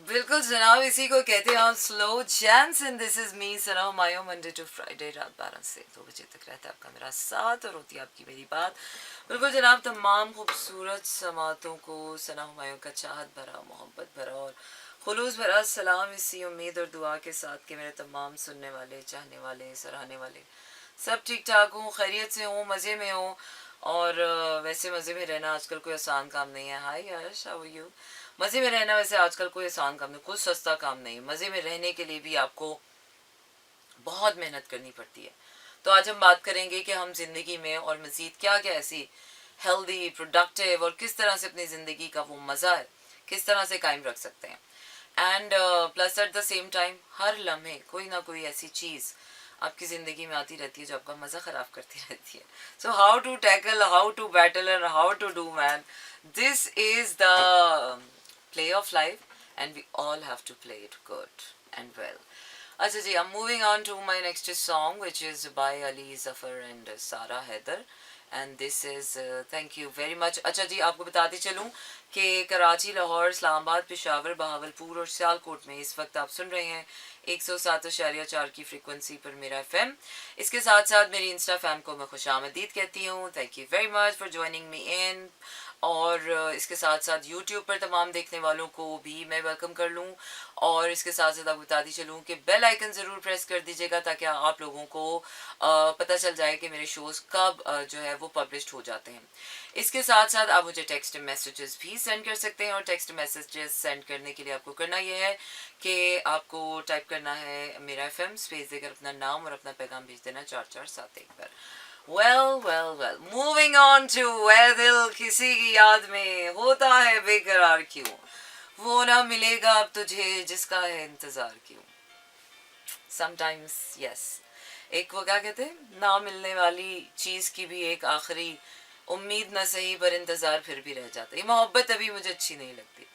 बिल्कुल जनाब, इसी को कहते हैं आप slow jams and this is me Sana Humayun. Monday to Friday रात 12 से 2 बजे तक रहता है आपका मेरा साथ और होती है आपकी मेरी बात। बिल्कुल जनाब, तमाम खूबसूरत समातों को सना हुमायूं का चाहत भरा, मोहब्बत भरा और खुलूस भरा सलाम, इसी उम्मीद और दुआ के साथ कि मेरे तमाम सुनने वाले, चाहने वाले, सराहने वाले सब ठीक ठाक हूँ, खैरियत से हूँ, मज़े में हूँ। और वैसे मज़े में रहना आजकल कोई आसान काम नहीं है। हाय यश, हाउ आर यू? मज़े में रहना वैसे आजकल कोई आसान काम नहीं, कोई सस्ता काम नहीं। मज़े में रहने के लिए भी आपको बहुत मेहनत करनी पड़ती है। तो आज हम बात करेंगे कि हम ज़िंदगी में और मज़ीद क्या क्या ऐसी हेल्दी, प्रोडक्टिव और किस तरह से अपनी ज़िंदगी का वो मज़ा है किस तरह से कायम रख सकते हैं। And plus at the same time हर लम्हे कोई ना कोई ऐसी चीज़ आपकी ज़िंदगी में आती रहती है जो आपका मज़ा ख़राब करती रहती है। So how to tackle, how to battle and how to do man, this is the play of life and we all have to play it good and well. अच्छा जी, I'm moving on to my next song which is by Ali Zafar and Sara Haider and this is thank you very much. अच्छा जी, आपको बताते चलूँ कि कराची, लाहौर, इस्लामाबाद, पेशावर, बहावलपुर और सियालकोट में इस वक्त आप सुन रहे हैं 107.4 की फ्रीक्वेंसी पर मेरा एफएम। इसके साथ साथ मेरी इंस्टा फैम को मैं खुशामदीद कहती हूँ। Thank you very much for joining me in. और इसके साथ साथ यूट्यूब पर तमाम देखने वालों को भी मैं वेलकम कर लूँ। और इसके साथ साथ आपको बताती चलूँ कि बेल आइकन ज़रूर प्रेस कर दीजिएगा ताकि आप लोगों को पता चल जाए कि मेरे शोज़ कब जो है वो पब्लिश्ड हो जाते हैं। इसके साथ साथ आप मुझे टेक्स्ट मैसेजेस भी सेंड कर सकते हैं और टेक्स्ट मैसेजेस सेंड करने के लिए आपको करना यह है कि आपको टाइप करना है मेरा एफएम, स्पेस देकर अपना नाम और अपना पैगाम भेज देना 4471 पर। वेल मूविंग ऑन टू वह दिल किसी की याद में होता है बेकरार क्यों, वो ना मिलेगा अब तुझे जिसका है इंतजार क्यों। समटाइम्स यस, एक वो क्या कहते हैं, ना मिलने वाली चीज़ की भी एक आखिरी उम्मीद ना सही पर इंतज़ार फिर भी रह जाता है। ये मोहब्बत अभी मुझे अच्छी नहीं लगती।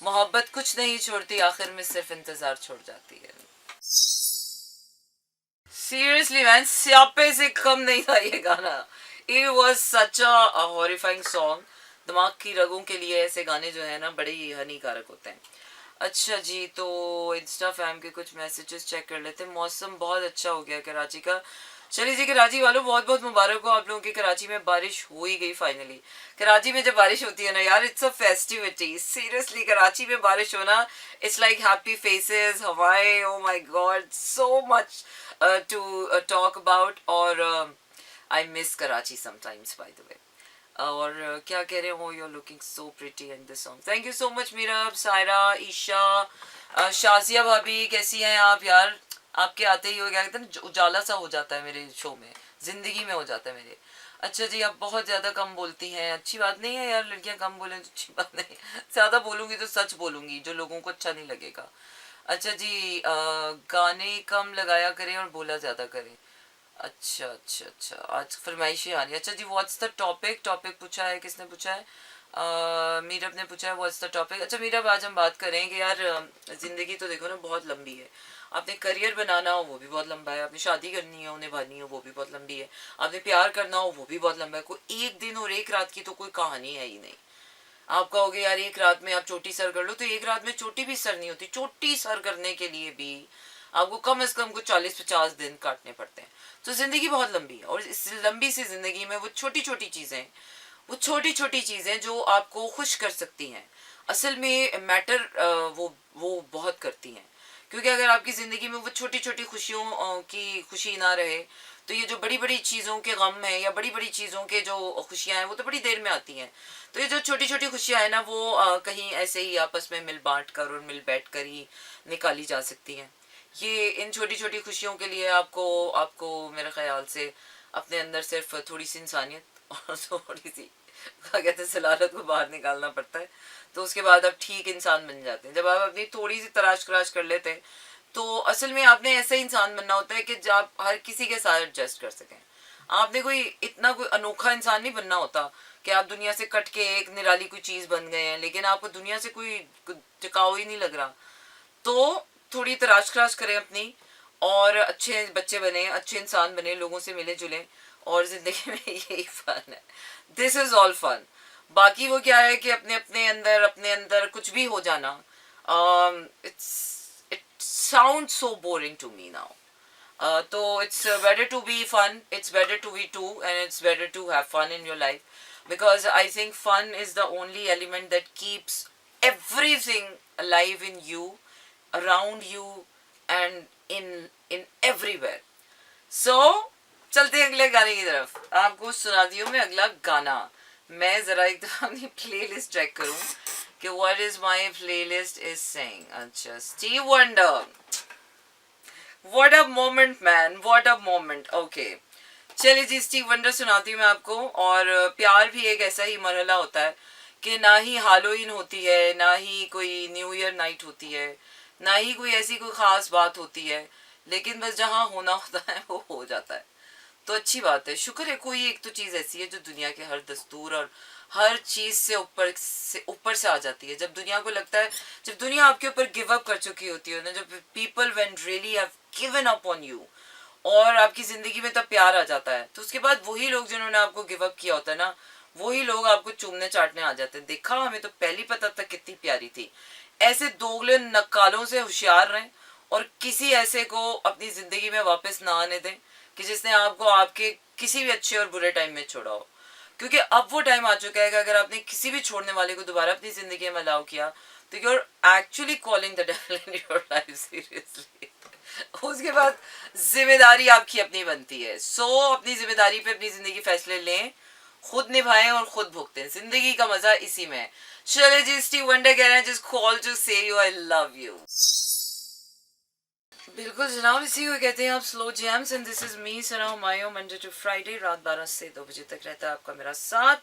मोहब्बत कुछ नहीं छोड़ती, आखिर में सिर्फ इंतज़ार छोड़ जाती है। सीरियसली मैन, स्यापे से कम नहीं था ये गाना। It was such a horrifying song. दिमाग की रगों के लिए ऐसे गाने जो है ना बड़े ही हानिकारक होते हैं। अच्छा जी, तो इंस्टा फैम के कुछ मैसेजेस चेक कर लेते हैं। मौसम बहुत अच्छा हो गया कराची का। चलिए जी, कराची वालों बहुत बहुत मुबारक हो आप लोगों की, कराची में बारिश हो ही गई फाइनली। कराची में जब बारिश होती है ना यार, it's a festivity. Seriously Karachi में बारिश होना, इट्स लाइक हैप्पी फेसेस, हवाएं, oh my God, so much to talk about. और I miss Karachi sometimes by the way. और क्या कह रहे हो, you looking so pretty in this song. Thank you so much Meerab, Saira, Isha, Shazia भाभी, कैसी हैं आप यार? आपके आते ही हो गया कहते हैं उजाला सा हो जाता है मेरे शो में, ज़िंदगी में हो जाता है मेरे। अच्छा जी, आप बहुत ज़्यादा कम बोलती हैं, अच्छी बात नहीं है यार, लड़कियां कम बोलें तो अच्छी बात नहीं। ज़्यादा बोलूँगी तो सच बोलूँगी जो लोगों को अच्छा नहीं लगेगा। अच्छा जी, गाने कम लगाया करें और बोला ज़्यादा करें। अच्छा अच्छा अच्छा, आज फरमाइशें आ रही है। अच्छा जी, व्हाट्स द टॉपिक? टॉपिक पूछा है, किसने पूछा है? मीरब ने पूछा है व्हाट्स द टॉपिक। अच्छा मीरब, आज हम बात करें कि यार ज़िंदगी तो देखो ना बहुत लंबी है। आपने करियर बनाना हो वो भी बहुत लंबा है, आपने शादी करनी हो, निभानी हो, वो भी बहुत लंबी है, आपने प्यार करना हो वो भी बहुत लंबा है। कोई एक दिन और एक रात की तो कोई कहानी है ही नहीं। आप कहोगे यार एक रात में आप चोटी सर कर लो, तो एक रात में चोटी भी सर नहीं होती। चोटी सर करने के लिए भी आपको कम से कम कुछ 40-50 दिन काटने पड़ते हैं। तो ज़िंदगी बहुत लंबी है और इस लंबी सी ज़िंदगी में वो छोटी छोटी चीज़ें, वो छोटी छोटी चीज़ें जो आपको खुश कर सकती हैं, असल में मैटर वो बहुत करती हैं। क्योंकि अगर आपकी ज़िंदगी में वो छोटी छोटी खुशियों की खुशी ना रहे, तो ये जो बड़ी बड़ी चीज़ों के गम हैं या बड़ी बड़ी चीज़ों के जो खुशियाँ हैं वो तो बड़ी देर में आती हैं। तो ये जो छोटी छोटी खुशियाँ हैं ना, वो कहीं ऐसे ही आपस में मिल बांट कर और मिल बैठ कर ही निकाली जा सकती हैं। ये इन छोटी छोटी खुशियों के लिए आपको आपको मेरे ख्याल से अपने अंदर सिर्फ थोड़ी सी इंसानियत और थोड़ी सी क्या कहते हैं सलालत को बाहर निकालना पड़ता है। तो उसके बाद आप ठीक इंसान बन जाते हैं। जब आप अपनी थोड़ी सी तराश कराश कर लेते हैं, तो असल में आपने ऐसा इंसान बनना होता है कि जब आप हर किसी के साथ एडजस्ट कर सकें। आपने कोई इतना कोई अनोखा इंसान नहीं बनना होता कि आप दुनिया से कट के एक निराली कोई चीज़ बन गए हैं, लेकिन आपको दुनिया से कोई टिकाऊ ही नहीं लग रहा। तो थोड़ी तराश खराश करें अपनी, और अच्छे बच्चे बने, अच्छे इंसान बने, लोगों से मिले जुले, और ज़िंदगी में यही फन है। This is all fun. बाकी वो क्या है कि अपने अपने अंदर कुछ भी हो जाना, It sounds so boring to me now. So it's better to be fun. It's better to be two, and it's better to have fun in your life, because I think fun is the only element that keeps everything alive in you, around you, and in everywhere. So चलते हैं अगले गाने की तरफ. आपको सुनाती हूँ मैं अगला गाना. मैं जरा एक दफा अपनी प्लेलिस्ट चेक करूँ कि what is my playlist is saying. अच्छा, Steve Wonder. What a moment man, what a moment. Okay. चलिए जी, स्टीव वंडर सुनाती हूँ मैं आपको. और प्यार भी एक ऐसा ही मरहला होता है कि ना ही हालोइन होती है, ना ही कोई न्यू ईयर नाइट होती है, ना ही कोई ऐसी कोई ख़ास बात होती है, लेकिन बस जहाँ होना होता है वो हो जाता है. तो अच्छी बात है. शुक्र है कोई एक तो चीज़ ऐसी है जो दुनिया के हर दस्तूर और हर चीज़ से ऊपर से आ जाती है. जब दुनिया को लगता है, जब दुनिया आपके ऊपर गिव अप कर चुकी होती है ना, जब people when really have given up on you, और आपकी ज़िंदगी में तब प्यार आ जाता है, तो उसके बाद वही लोग जिन्होंने आपको गिव अप किया होता है ना, वही लोग आपको चूमने चाटने आ जाते हैं. देखा, हमें तो पहली पता तक कितनी प्यारी थी. ऐसे दोगले नक्कालों से होशियार रहें और किसी ऐसे को अपनी ज़िंदगी में वापस ना आने दें कि जिसने आपको आपके किसी भी अच्छे और बुरे टाइम में छोड़ा हो. क्योंकि अब वो टाइम आ चुका है कि अगर आपने किसी भी छोड़ने वाले को दोबारा अपनी ज़िंदगी में अलाउ किया, तो you are actually calling the devil in your life seriously. उसके बाद जिम्मेदारी आपकी अपनी बनती है. सो अपनी जिम्मेदारी पे अपनी ज़िंदगी फैसले लें, खुद निभाएं और खुद भुगतें. जिंदगी का मजा इसी में है. चले जी, स्टीव वंडर कह रहे हैं just call to say you I love you. बिल्कुल जनाब, इसी को कहते हैं आप slow jams. And this is me Sana Humayun. Monday to Friday रात 12 से 2 बजे तक रहता है आपका मेरा साथ,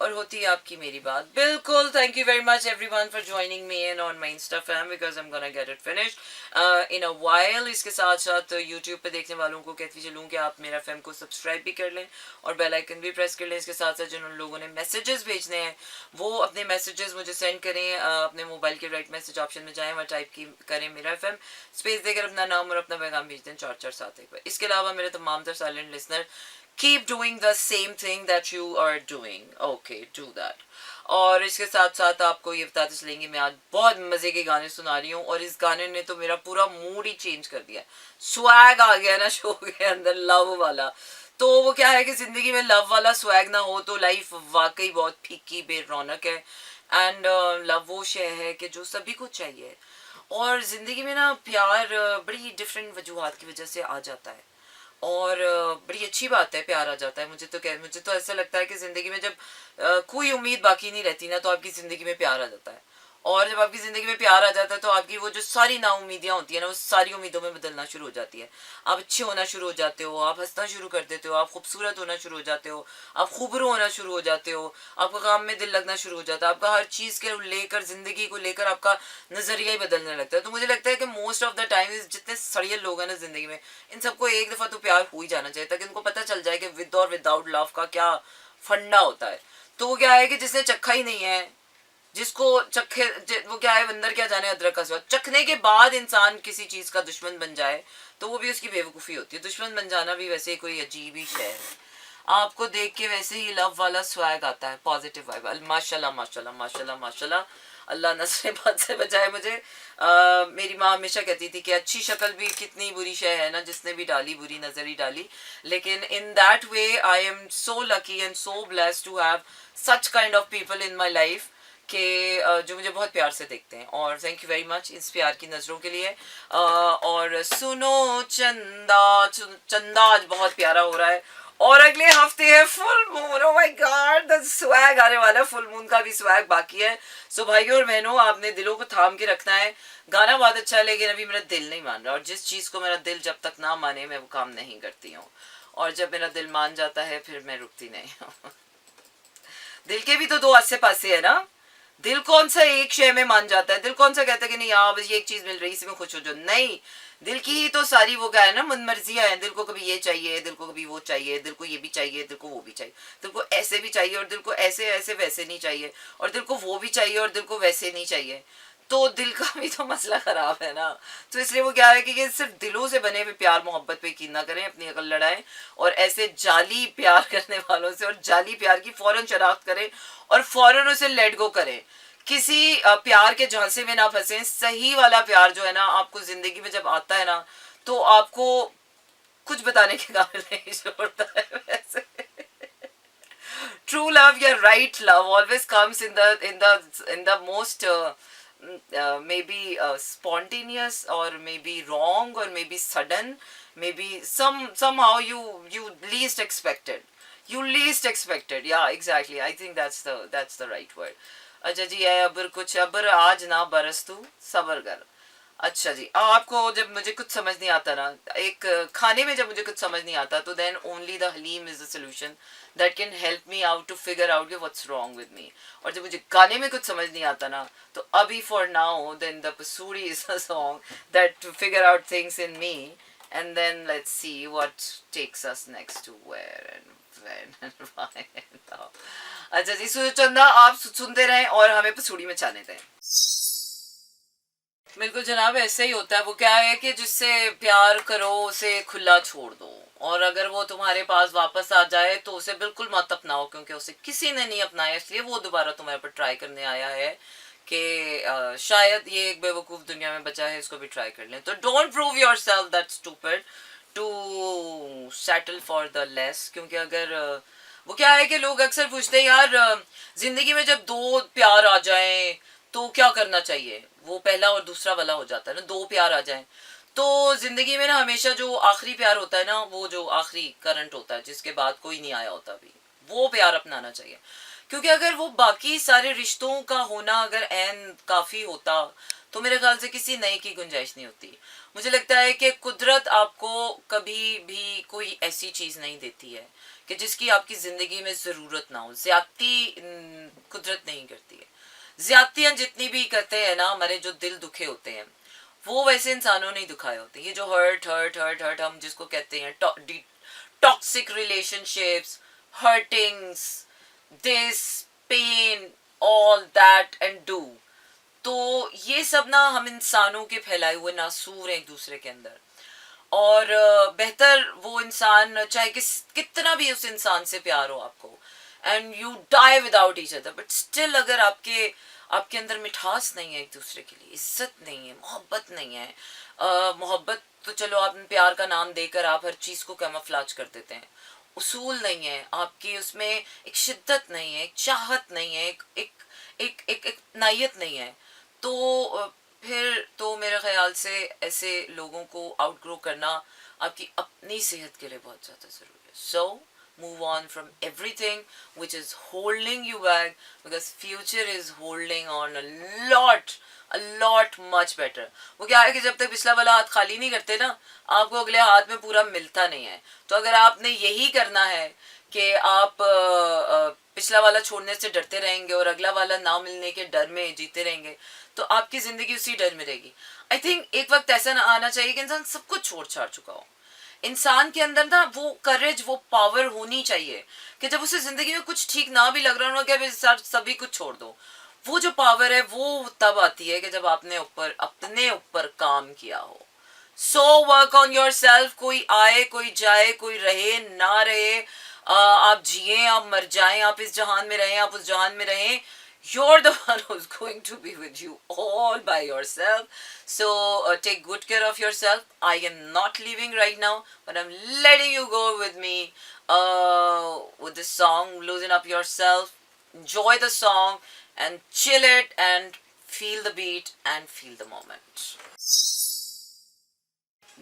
और होती है आपकी मेरी बात. बिल्कुल. Thank you very much everyone for joining me in on my Insta fam, because I am gonna get it finished in a while. इसके साथ साथ यूट्यूब पे देखने वालों को कहती चलूँ कि आप मेरा फैम को सब्सक्राइब भी कर लें और बेल आइकन भी प्रेस कर लें. इसके साथ साथ जिन लोगों ने मैसेजेस भेजने हैं वो अपने मैसेजेस मुझे सेंड करें. अपने मोबाइल के राइट मैसेज ऑप्शन में जाएँ, वहाँ टाइप की करें मेरा फैम, स्पेस देकर अपना नाम और अपना पैगाम भेज दें 4471 पर. इसके अलावा मेरे तमाम तर silent listener, keep doing the same thing that you are doing. Okay, do that. और इसके साथ साथ आपको ये बताते चलेंगे, मैं आज बहुत मज़े के गाने सुना रही हूँ, और इस गाने ने तो मेरा पूरा मूड ही चेंज कर दिया. स्वैग आ गया ना शो के अंदर, लव वाला. तो वो क्या है कि ज़िंदगी में लव वाला स्वैग ना हो तो लाइफ वाकई बहुत फीकी बेरौनक है. एंड लव वो शय है कि जो सभी को चाहिए, और ज़िंदगी में ना प्यार बड़ी डिफरेंट वजूहत की वजह से आ जाता है, और बड़ी अच्छी बात है प्यार आ जाता है. मुझे तो ऐसा लगता है कि ज़िंदगी में जब कोई उम्मीद बाकी नहीं रहती ना, तो आपकी ज़िंदगी में प्यार आ जाता है. और जब आपकी ज़िंदगी में प्यार आ जाता है तो आपकी वो जो सारी नाउमीदियाँ होती है ना, वो सारी उम्मीदों में बदलना शुरू हो जाती है. आप अच्छे होना शुरू हो जाते हो, आप हंसना शुरू कर देते हो, आप खूबसूरत होना शुरू हो जाते हो, आप खूबरू होना शुरू हो जाते हो, आपका काम में दिल लगना शुरू हो जाता है, आपका हर चीज़ के लेकर, ज़िंदगी को लेकर आपका नज़रिया ही बदलने लगता है. तो मुझे लगता है कि मोस्ट ऑफ द टाइम जितने सड़ियल लोग हैं ना ज़िंदगी में, इन सबको एक दफ़ा तो प्यार हो ही जाना चाहिए, ताकि इनको पता चल जाए कि विद और विदाउट लव का क्या फंडा होता है. तो वो क्या है कि जिसने चखा ही नहीं है, जिसको चखे, वो क्या है, बंदर क्या जाने अदरक का स्वाद. चखने के बाद इंसान किसी चीज़ का दुश्मन बन जाए तो वो भी उसकी बेवकूफ़ी होती है. दुश्मन बन जाना भी वैसे कोई अजीब ही शय है. आपको देख के वैसे ही लव वाला स्वैग आता है, पॉजिटिव वाइब. माशाल्लाह माशाल्लाह माशाल्लाह माशाल्लाह. अल्लाह नस्ल बात से बचाए मुझे. मेरी माँ हमेशा कहती थी कि अच्छी शक्ल भी कितनी बुरी शय है ना, जिसने भी डाली बुरी नज़र ही डाली. लेकिन in that way I am so lucky and so blessed to have such kind of people in my life कि जो मुझे बहुत प्यार से देखते हैं. और थैंक यू वेरी मच इस प्यार की नज़रों के लिए. और सुनो चंदा, चंदा आज बहुत प्यारा हो रहा है. और अगले हफ्ते है full moon. Oh my God, the swag आने वाला है. फुल मून का भी स्वैग बाकी है. सो भाइयों और बहनों, आपने दिलों को थाम के रखना है. गाना बहुत अच्छा है, लेकिन अभी मेरा दिल नहीं मान रहा, और जिस चीज़ को मेरा दिल जब तक ना माने मैं वो काम नहीं करती हूँ, और जब मेरा दिल मान जाता है फिर मैं रुकती नहीं हूँ. दिल के भी तो दो आसे पासे है ना. दिल कौन सा एक शय में मान जाता है? दिल कौन सा कहता है कि नहीं यार बस ये एक चीज़ मिल रही इसी में खुश हो जाओ? नहीं, दिल की ही तो सारी वो क्या है ना, मनमर्जियाँ हैं. दिल को कभी ये चाहिए, दिल को कभी वो चाहिए, दिल को ये भी चाहिए, दिल को वो भी चाहिए, दिल को ऐसे भी चाहिए और दिल को ऐसे ऐसे वैसे नहीं चाहिए, और दिल को वो भी चाहिए और दिल को वैसे नहीं चाहिए. तो दिल का भी तो मसला ख़राब है ना. तो इसलिए वो क्या है कि ये सिर्फ दिलों से बने हुए प्यार मोहब्बत पे यकीन ना करें, अपनी अकल लड़ाएं, और ऐसे जाली प्यार करने वालों से और जाली प्यार की फ़ौरन शनाख्त करें और फ़ौरन उसे लेट गो करें. किसी प्यार के झांसे में ना फंसे। सही वाला प्यार जो है ना आपको जिंदगी में जब आता है ना, तो आपको कुछ बताने के काबिल नहीं छोड़ता है वैसे। True love, yeah, right love always comes in the most maybe spontaneous, or maybe wrong, or maybe sudden, maybe somehow you least expected. You least expected, yeah, exactly. I think that's the right word. अच्छा जी, है अबर कुछ अबर आज ना बरस तू सबर कर। अच्छा जी, आपको जब मुझे कुछ समझ नहीं आता ना, एक खाने में जब मुझे कुछ समझ नहीं आता, तो then only the haleem is the solution that can help me out to figure out what's wrong with me. और जब मुझे गाने में कुछ समझ नहीं आता ना, तो अभी for now then the Pasoori is a song that to figure out things in me, and then let's see what takes us next to where and when and why and how. अच्छा जी, सुचंदा आप सुनते रहें और हमें पसूरी में जाने दें। बिल्कुल जनाब, ऐसे ही होता है। वो क्या है कि जिससे प्यार करो उसे खुला छोड़ दो, और अगर वो तुम्हारे पास वापस आ जाए तो उसे बिल्कुल मत अपनाओ, क्योंकि उसे किसी ने नहीं अपनाया, इसलिए वो दोबारा तुम्हारे पर ट्राई करने आया है कि शायद ये एक बेवकूफ़ दुनिया में बचा है, इसको भी ट्राई कर लें। तो don't prove yourself that stupid to settle for the less. क्योंकि अगर वो क्या है कि लोग अक्सर पूछते हैं यार, जिंदगी में जब दो प्यार आ जाएं तो क्या करना चाहिए। वो पहला और दूसरा वाला हो जाता है ना, दो प्यार आ जाएं तो जिंदगी में ना हमेशा जो आखिरी प्यार होता है ना, वो जो आखिरी करंट होता है जिसके बाद कोई नहीं आया होता अभी, वो प्यार अपनाना चाहिए। क्योंकि अगर वो बाकी सारे रिश्तों का होना अगर एन काफी होता, तो मेरे ख्याल से किसी नए की गुंजाइश नहीं होती। मुझे लगता है कि कुदरत आपको कभी भी कोई ऐसी चीज नहीं देती है कि जिसकी आपकी जिंदगी में जरूरत ना हो। ज्यादती कुदरत नहीं करती है। ज्यादतियां जितनी भी करते हैं ना, हमारे जो दिल दुखे होते हैं, वो वैसे इंसानों ने दुखाए होते हैं। ये जो हर्ट हर्ट हर्ट हर्ट हम जिसको कहते हैं, toxic relationships, hurtings, this pain, all that and do, तो ये सब ना हम इंसानों के फैलाए हुए नासूर हैं एक दूसरे के अंदर। और बेहतर वो इंसान, चाहे कितना भी उस इंसान से प्यार हो आपको, and you die without each other, but still अगर आपके आपके अंदर मिठास नहीं है एक दूसरे के लिए, इज्जत नहीं है, मोहब्बत नहीं है। मोहब्बत तो चलो आप प्यार का नाम देकर आप हर चीज़ को कैमोफ्लेज कर देते हैं। उसूल नहीं है आपकी उसमें, एक शिद्दत नहीं है, एक चाहत नहीं है, एक नायत नहीं है। तो फिर तो मेरे ख्याल से ऐसे लोगों को आउटग्रो करना आपकी अपनी सेहत के लिए बहुत ज़्यादा ज़रूरी है। सो move on from everything which is holding you back, because future is holding on a lot much better. वो क्या है कि जब तक पिछला वाला हाथ खाली नहीं करते ना, आपको अगले हाथ में पूरा मिलता नहीं है। तो अगर आपने यही करना है कि आप पिछला वाला छोड़ने से डरते रहेंगे और अगला वाला ना मिलने के डर में जीते रहेंगे, तो आपकी जिंदगी उसी डर में रहेगी। आई थिंक एक वक्त ऐसा ना आना चाहिए कि इंसान सब कुछ छोड़ छाड़ चुका हो। इंसान के अंदर ना वो करेज, वो पावर होनी चाहिए कि जब उसे जिंदगी में कुछ ठीक ना भी लग रहा हो कि सभी कुछ छोड़ दो। वो जो पावर है वो तब आती है कि जब आपने अपने ऊपर काम किया हो। So work on your self. कोई आए कोई जाए, कोई रहे ना रहे, आप जिए आप मर जाएं, आप इस जहान में रहें आप उस जहान में रहें, you're the one who's going to be with you all by yourself. So take good care of yourself. I am not leaving right now, but I'm letting you go with me with this song, Loosen Up Yourself. Enjoy the song and chill it and feel the beat and feel the moment.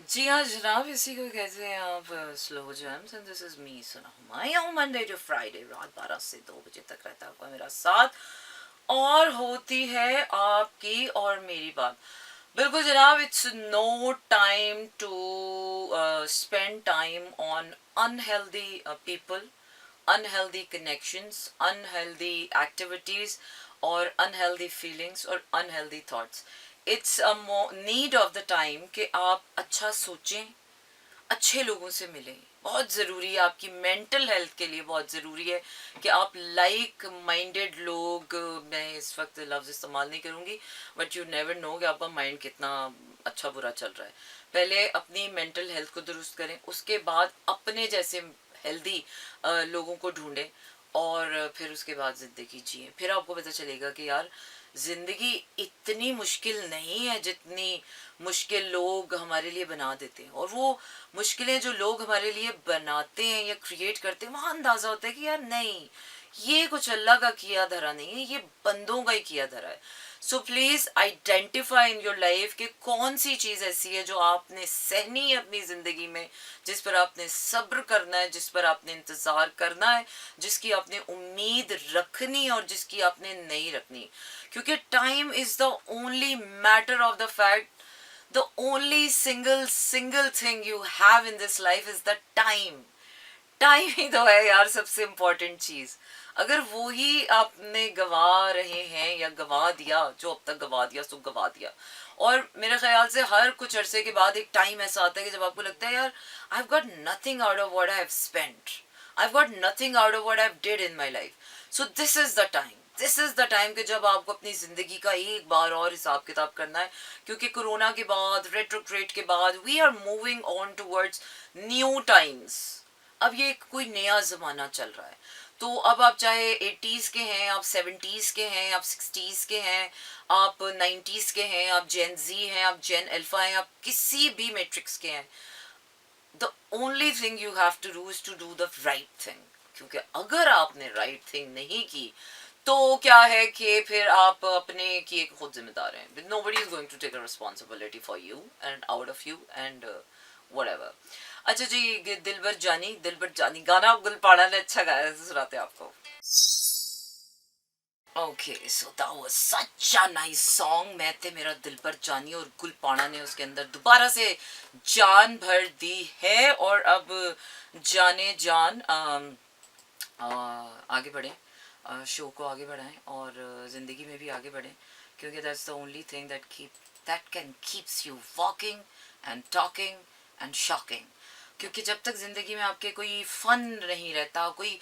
जी हाँ जनाब, इसी को कहते हैं आप slow jams, and this is me Sana Humayun. Monday to Friday रात 12 से 2 बजे तक रहता है आपका मेरा साथ, और होती है आपकी और मेरी बात। बिल्कुल जनाब, it's no time to spend time on unhealthy people, unhealthy connections, unhealthy activities, और अनहेल्दी फीलिंग्स और unhealthy thoughts. It's a need of the time कि आप अच्छा सोचें, अच्छे लोगों से मिलें। बहुत ज़रूरी है आपकी मेंटल हेल्थ के लिए, बहुत ज़रूरी है कि आप लाइक माइंडेड लोग, मैं इस वक्त लफ्ज़ इस्तेमाल नहीं करूँगी, बट यू नेवर नो कि आपका माइंड कितना अच्छा बुरा चल रहा है। पहले अपनी मेंटल हेल्थ को दुरुस्त करें, उसके बाद अपने जैसे हेल्दी लोगों को ढूंढें, और फिर उसके बाद ज़िंदगी जिए। फिर आपको पता चलेगा कि यार जिंदगी इतनी मुश्किल नहीं है जितनी मुश्किल लोग हमारे लिए बना देते हैं, और वो मुश्किलें जो लोग हमारे लिए बनाते हैं या क्रिएट करते हैं, वहाँ अंदाज़ा होता है कि यार नहीं, ये कुछ अल्लाह का किया धरा नहीं है, ये बंदों का ही किया धरा है. So please identify in your life कि कौन सी चीज़ ऐसी है जो आपने सहनी है अपनी ज़िंदगी में, जिस पर आपने सब्र करना है, जिस पर आपने इंतज़ार करना है, जिसकी आपने उम्मीद रखनी और जिसकी आपने नहीं रखनी. क्योंकि time is the only matter of the fact, the only single thing you have in this life is the time. Time ही तो है यार सबसे इम्पोर्टेंट चीज़. अगर वो ही आपने गवा रहे हैं या गवा दिया, जो अब तक गवा दिया सो गवा दिया. और मेरे ख्याल से हर कुछ अरसे के बाद एक टाइम ऐसा आता है कि जब आपको लगता है यार I have got nothing out of what I have spent, I have got nothing out of what I have did in my life. So this is the time, this is the time कि जब आपको अपनी ज़िंदगी का एक बार और हिसाब किताब करना है. क्योंकि कोरोना के बाद, रेट्रोग्रेड के बाद, we are moving on towards new times. अब ये कोई नया ज़माना चल रहा है. तो अब आप चाहे 80s के हैं, आप 70s के हैं, आप 60s के हैं, आप 90s के हैं, आप जेन जी हैं, आप जेन अल्फा हैं, आप किसी भी मैट्रिक्स के हैं, the only thing you have to do is to do the right thing. क्योंकि अगर आपने राइट थिंग नहीं की तो क्या है कि फिर आप अपने किए खुद जिम्मेदार हैं. Nobody is going to take a responsibility for you and out of you and whatever. अच्छा जी, दिलबर जानी गाना गुलपाड़ा ने अच्छा गाया है, सुनाते हैं आपको. Okay, so that was such a nice song. मैं थे मेरा दिलबर जानी और गुलपाड़ा ने उसके अंदर दोबारा से जान भर दी है. और अब जाने जान आगे बढ़ें, शो को आगे बढ़ाएं और ज़िंदगी में भी आगे बढ़ें. क्योंकि that's the only thing that can keeps you walking and talking and shocking. क्योंकि जब तक ज़िंदगी में आपके कोई फ़न नहीं रहता, कोई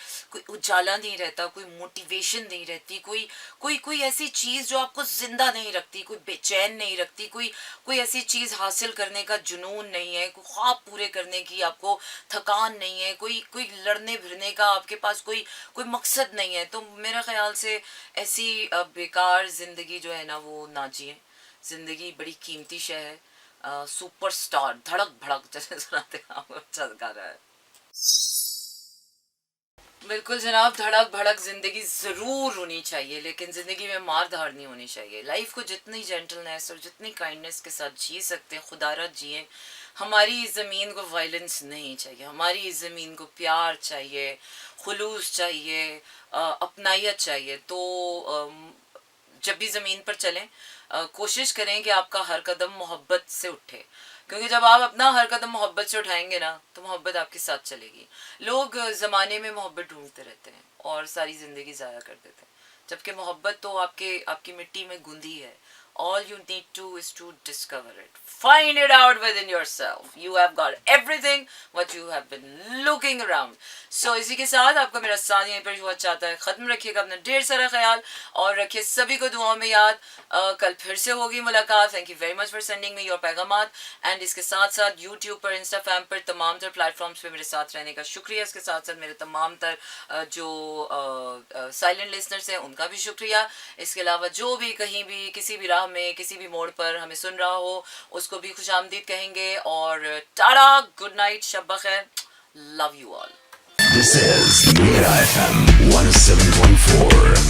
उजाला नहीं रहता, कोई मोटिवेशन नहीं रहती, कोई ऐसी चीज़ जो आपको ज़िंदा नहीं रखती, कोई बेचैन नहीं रखती, कोई ऐसी चीज़ हासिल करने का जुनून नहीं है, कोई ख्वाब पूरे करने की आपको थकान नहीं है, कोई लड़ने भिड़ने का आपके पास कोई मकसद नहीं है, तो मेरे ख्याल से ऐसी बेकार ज़िंदगी जो है ना वो ना जिए. ज़िंदगी बड़ी कीमती शय है. सुपरस्टार धड़क भड़क जैसे सुनाते हैं आपको, अच्छा गा रहा है. बिल्कुल जनाब, धड़क भड़क जिंदगी ज़रूर होनी चाहिए, लेकिन ज़िंदगी में मार धाड़ नहीं होनी चाहिए. लाइफ को जितनी जेंटलनेस और जितनी काइंडनेस के साथ जी सकते हैं खुदारा जिए. हमारी ज़मीन को वायलेंस नहीं चाहिए, हमारी ज़मीन को प्यार चाहिए, खुलूस चाहिए, अपनायत चाहिए. तो जब भी ज़मीन पर चलें कोशिश करें कि आपका हर कदम मोहब्बत से उठे. क्योंकि जब आप अपना हर कदम मोहब्बत से उठाएंगे ना तो मोहब्बत आपके साथ चलेगी. लोग ज़माने में मोहब्बत ढूंढते रहते हैं और सारी ज़िंदगी ज़ाया कर देते हैं, जबकि मोहब्बत तो आपकी मिट्टी में गुंदी है. All you need to is to discover it. Find it out within yourself. You have got everything what you have been looking around. So इसी के साथ आपका मेरा साथ यहीं पर हुआ चाहता है ख़त्म. रखिएगा अपना ढेर सारा ख्याल और रखिए सभी को दुआओं में याद. कल फिर से होगी मुलाकात. Thank you very much for sending me your पैगामात. एंड इसके साथ साथ यूट्यूब पर, इंस्टाग्राम पर, तमाम तर प्लेटफॉर्म्स पर मेरे साथ रहने का शुक्रिया. इसके साथ साथ मेरे तमाम तर जो साइलेंट लिसनर्स हैं उनका भी शुक्रिया. इसके अलावा जो भी कहीं भी किसी भी राह में किसी भी मोड़ पर हमें सुन रहा हो उसको भी खुशामदीद कहेंगे. और टाटा, गुड नाइट, शब बखैर, love you all. This is Mira FM 107.4.